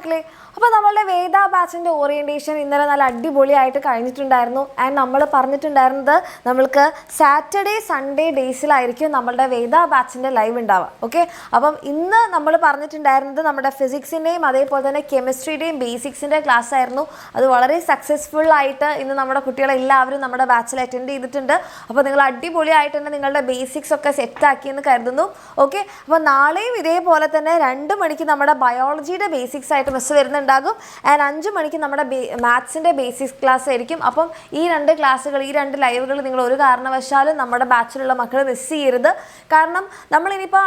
മക്കളെ, അപ്പോൾ നമ്മളുടെ വേദ ബാച്ചിൻ്റെ ഓറിയൻറ്റേഷൻ ഇന്നലെ നല്ല അടിപൊളിയായിട്ട് കഴിഞ്ഞിട്ടുണ്ടായിരുന്നു. ആൻഡ് നമ്മൾ പറഞ്ഞിട്ടുണ്ടായിരുന്നത് നമ്മൾക്ക് സാറ്റർഡേ സൺഡേ ഡേയ്സിലായിരിക്കും നമ്മളുടെ വേദ ബാച്ചിൻ്റെ ലൈവ് ഉണ്ടാവുക. ഓക്കെ, അപ്പം ഇന്ന് നമ്മൾ പറഞ്ഞിട്ടുണ്ടായിരുന്നത് നമ്മുടെ ഫിസിക്സിൻ്റെയും അതേപോലെ തന്നെ കെമിസ്ട്രിയുടെയും ബേസിക്സിൻ്റെ ക്ലാസ് ആയിരുന്നു. അത് വളരെ സക്സസ്ഫുൾ ആയിട്ട് ഇന്ന് നമ്മുടെ കുട്ടികളെല്ലാവരും നമ്മുടെ ബാച്ചിൽ അറ്റൻഡ് ചെയ്തിട്ടുണ്ട്. അപ്പോൾ നിങ്ങൾ അടിപൊളിയായിട്ട് തന്നെ നിങ്ങളുടെ ബേസിക്സ് ഒക്കെ സെറ്റാക്കിയെന്ന് കരുതുന്നു. ഓക്കെ, അപ്പോൾ നാളെയും ഇതേപോലെ തന്നെ 2 മണിക്ക് നമ്മുടെ ബയോളജിയുടെ ബേസിക്സ് ആയിട്ട് മിസ് വരുന്നുണ്ടാകും. ആൻഡ് 5 മണിക്ക് നമ്മുടെ മാത്സിൻ്റെ ബേസിക്സ് ക്ലാസ് ആയിരിക്കും. അപ്പം ഈ 2 ക്ലാസ്സുകൾ, ഈ 2 ലൈവുകൾ നിങ്ങൾ ഒരു കാരണവശാലും നമ്മുടെ ബാച്ചിലുള്ള മക്കൾ മിസ് ചെയ്യരുത്. കാരണം നമ്മളിനിപ്പോൾ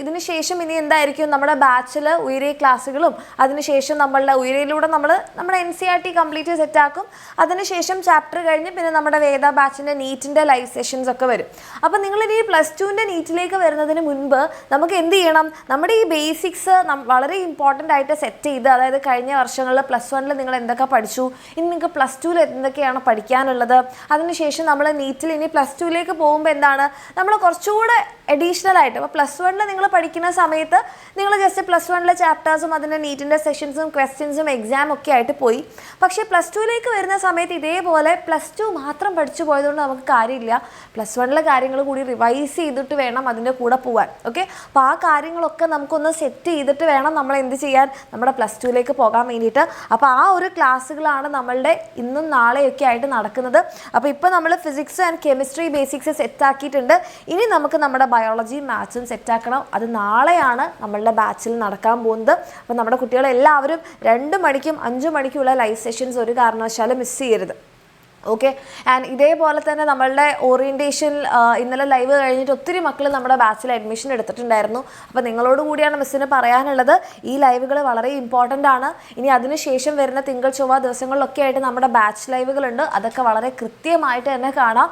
ഇതിന് ശേഷം ഇനി എന്തായിരിക്കും നമ്മുടെ ബാച്ചിൽ ഉയരെ ക്ലാസ്സുകളും, അതിനുശേഷം നമ്മളുടെ ഉയരയിലൂടെ നമ്മുടെ NCERT കംപ്ലീറ്റ് സെറ്റാക്കും. അതിനുശേഷം ചാപ്റ്റർ കഴിഞ്ഞ് പിന്നെ നമ്മുടെ വേദ ബാച്ചിൻ്റെ നീറ്റിൻ്റെ ലൈവ് സെഷൻസ് ഒക്കെ വരും. അപ്പം നിങ്ങളിനി +2ൻ്റെ നീറ്റിലേക്ക് വരുന്നതിന് മുൻപ് നമുക്ക് എന്ത് ചെയ്യണം? നമ്മുടെ ഈ ബേസിക്സ് വളരെ ഇമ്പോർട്ടൻ്റ് ആയിട്ട് സെറ്റ് ചെയ്ത്, അതായത് കഴിഞ്ഞ വർഷങ്ങളിൽ +1 നിങ്ങൾ എന്തൊക്കെ പഠിച്ചു, ഇനി നിങ്ങൾക്ക് +2 എന്തൊക്കെയാണ് പഠിക്കാനുള്ളത്, അതിനുശേഷം നമ്മൾ നീറ്റിൽ ഇനി +2ലേക്ക് പോകുമ്പോൾ എന്താണ് നമ്മൾ കുറച്ചുകൂടെ അഡീഷണൽ ആയിട്ട്, അപ്പോൾ +1 നിങ്ങൾ പഠിക്കുന്ന സമയത്ത് നിങ്ങൾ ജസ്റ്റ് +1 ചാപ്റ്റേഴ്സും അതിൻ്റെ നീറ്റിൻ്റെ സെഷൻസും ക്വസ്റ്റ്യൻസും എക്സാം ഒക്കെ ആയിട്ട് പോയി. പക്ഷേ +2ലേക്ക് വരുന്ന സമയത്ത് ഇതേപോലെ +2 മാത്രം പഠിച്ചു പോയതുകൊണ്ട് നമുക്ക് കാര്യമില്ല. +1 കാര്യങ്ങൾ കൂടി റിവൈസ് ചെയ്തിട്ട് വേണം അതിൻ്റെ കൂടെ പോകാൻ. ഓക്കെ, അപ്പോൾ ആ കാര്യങ്ങളൊക്കെ നമുക്കൊന്ന് സെറ്റ് ചെയ്തിട്ട് വേണം നമ്മൾ എന്ത് ചെയ്യാൻ, നമ്മുടെ +2ലേക്ക് പോകാൻ വേണ്ടിയിട്ട്. അപ്പോൾ ആ ഒരു ക്ലാസ്സുകളാണ് നമ്മളുടെ ഇന്നും നാളെയൊക്കെ ആയിട്ട് നടക്കുന്നത്. അപ്പോൾ ഇപ്പോൾ നമ്മൾ ഫിസിക്സ് ആൻഡ് കെമിസ്ട്രി ബേസിക്സ് സെറ്റാക്കിയിട്ടുണ്ട്. ഇനി നമുക്ക് നമ്മുടെ ബയോളജിയും മാത്സും സെറ്റാക്കണം. അത് നാളെയാണ് നമ്മളുടെ ബാച്ചിൽ നടക്കാൻ പോകുന്നത്. അപ്പോൾ നമ്മുടെ കുട്ടികളെല്ലാവരും 2 മണിക്കും 5 മണിക്കുള്ള ലൈവ് സെഷൻസ് ഒരു കാരണവശാലും മിസ് ചെയ്യരുത്. ഓക്കെ, ആൻഡ് ഇതേപോലെ തന്നെ നമ്മളുടെ ഓറിയൻറ്റേഷൻ ഇന്നലെ ലൈവ് കഴിഞ്ഞിട്ട് ഒത്തിരി മക്കൾ നമ്മുടെ ബാച്ചിൽ അഡ്മിഷൻ എടുത്തിട്ടുണ്ടായിരുന്നു. അപ്പോൾ നിങ്ങളോട് കൂടിയാണ് മിസ്സിന് പറയാനുള്ളത്, ഈ ലൈവുകൾ വളരെ ഇമ്പോർട്ടൻ്റ് ആണ്. ഇനി അതിനുശേഷം വരുന്ന തിങ്കൾ ചൊവ്വ ദിവസങ്ങളിലൊക്കെ ആയിട്ട് നമ്മുടെ ബാച്ച് ലൈവുകളുണ്ട്. അതൊക്കെ വളരെ കൃത്യമായിട്ട് തന്നെ കാണാം.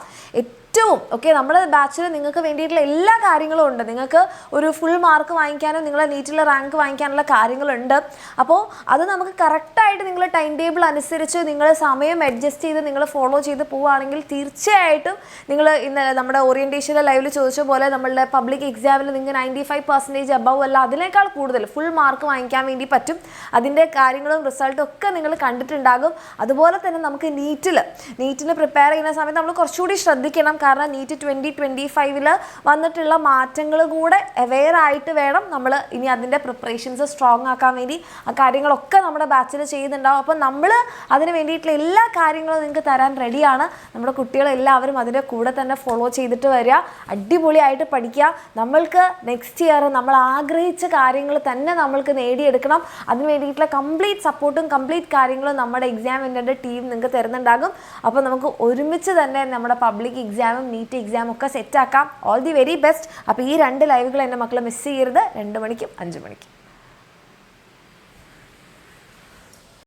ഓക്കെ, നമ്മുടെ ബാച്ചിൽ നിങ്ങൾക്ക് വേണ്ടിയിട്ടുള്ള എല്ലാ കാര്യങ്ങളും ഉണ്ട്. നിങ്ങൾക്ക് ഒരു ഫുൾ മാർക്ക് വാങ്ങിക്കാനും നിങ്ങളെ നീറ്റിലെ റാങ്ക് വാങ്ങിക്കാനുള്ള കാര്യങ്ങളുണ്ട്. അപ്പോൾ അത് നമുക്ക് കറക്റ്റായിട്ട് നിങ്ങൾ ടൈം ടേബിൾ അനുസരിച്ച് നിങ്ങൾ സമയം അഡ്ജസ്റ്റ് ചെയ്ത് നിങ്ങൾ ഫോളോ ചെയ്ത് പോവുകയാണെങ്കിൽ തീർച്ചയായിട്ടും നിങ്ങൾ ഇന്ന് നമ്മുടെ ഓറിയൻറ്റേഷൻ്റെ ലൈവിൽ ചോദിച്ച പോലെ നമ്മളുടെ പബ്ലിക് എക്സാമിൽ നിങ്ങൾ 95% അബവ് അല്ല അതിനേക്കാൾ കൂടുതൽ ഫുൾ മാർക്ക് വാങ്ങിക്കാൻ വേണ്ടി പറ്റും. അതിൻ്റെ കാര്യങ്ങളും റിസൾട്ടും ഒക്കെ നിങ്ങൾ കണ്ടിട്ടുണ്ടാകും. അതുപോലെ തന്നെ നമുക്ക് നീറ്റിന് പ്രിപ്പയർ ചെയ്യുന്ന സമയത്ത് നമ്മൾ കുറച്ചുകൂടി ശ്രദ്ധിക്കണം. കാരണം നീറ്റ് 2025 വന്നിട്ടുള്ള മാറ്റങ്ങൾ കൂടെ അവെയർ ആയിട്ട് വേണം നമ്മൾ ഇനി അതിൻ്റെ പ്രിപ്പറേഷൻസ് സ്ട്രോങ് ആക്കാൻ വേണ്ടി. ആ കാര്യങ്ങളൊക്കെ നമ്മുടെ ബാച്ചിൽ ചെയ്യുന്നുണ്ടാവും. അപ്പോൾ നമ്മൾ അതിന് വേണ്ടിയിട്ടുള്ള എല്ലാ കാര്യങ്ങളും നിങ്ങൾക്ക് തരാൻ റെഡിയാണ്. നമ്മുടെ കുട്ടികളെല്ലാവരും അതിൻ്റെ കൂടെ തന്നെ ഫോളോ ചെയ്തിട്ട് വരിക, അടിപൊളിയായിട്ട് പഠിക്കുക. നമ്മൾക്ക് നെക്സ്റ്റ് ഇയർ നമ്മൾ ആഗ്രഹിച്ച കാര്യങ്ങൾ തന്നെ നമ്മൾക്ക് നേടിയെടുക്കണം. അതിന് വേണ്ടിയിട്ടുള്ള കംപ്ലീറ്റ് സപ്പോർട്ടും കംപ്ലീറ്റ് കാര്യങ്ങളും നമ്മുടെ എക്സാം വിന്നറിൻ്റെ ടീം നിങ്ങൾക്ക് തരുന്നുണ്ടാകും. അപ്പോൾ നമുക്ക് ഒരുമിച്ച് തന്നെ നമ്മുടെ പബ്ലിക് എക്സാമും നീറ്റ് എക്സാം ഒക്കെ സെറ്റാക്കാം. All the very best. അപ്പോൾ ഈ 2 ലൈവുകൾ എൻ്റെ മക്കളെ മിസ് ചെയ്യരുത്, 2 മണിക്കും 5 മണിക്കും.